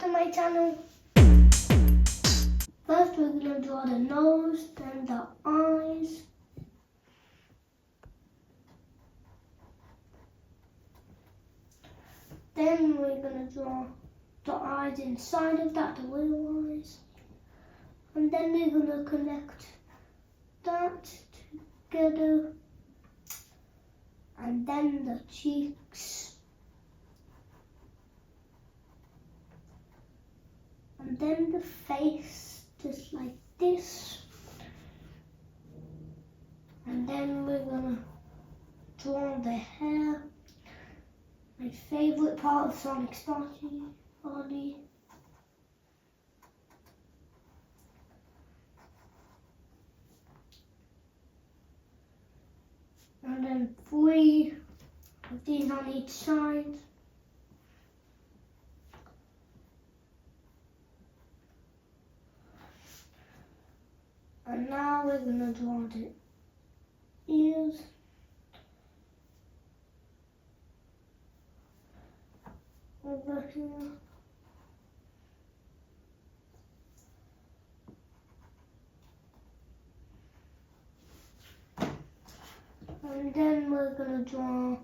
to my channel. First we're going to draw the nose, then the eyes. Then we're going to draw the eyes inside of that, the real eyes. And then we're going to connect that together. And then the cheeks. And then the face, just like this. And then we're gonna draw the hair. My favourite part of Sonic's body. And then 3 of these on each side. And now we're going to draw the ears. Over here. And then we're going to draw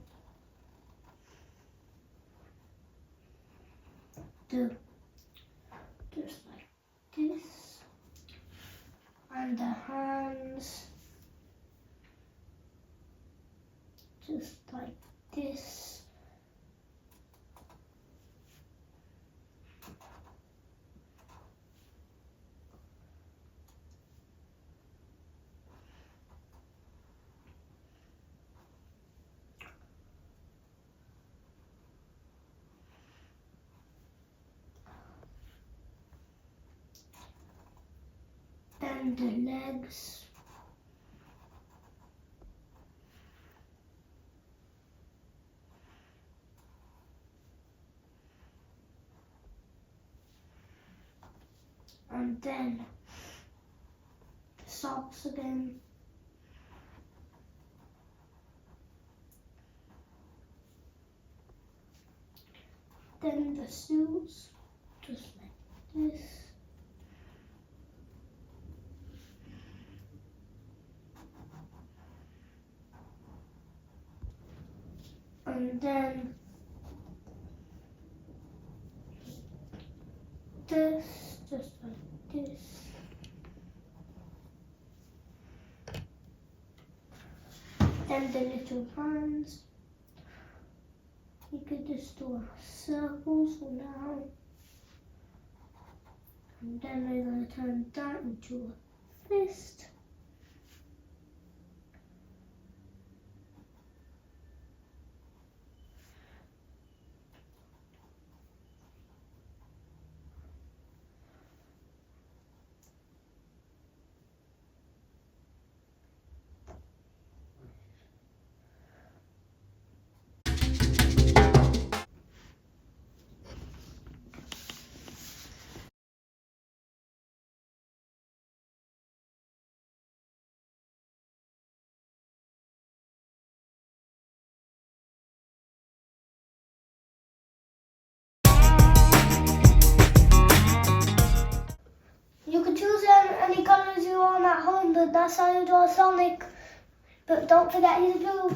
just like this. And the hands, just like this. Then the legs. And then the socks again. Then the shoes, just like this. And then this, just like this. Then the little hands. You could just do a circle for now. And then we're going to turn that into a fist. You can choose any colours you want at home, but that's how you draw Sonic. But don't forget he's blue.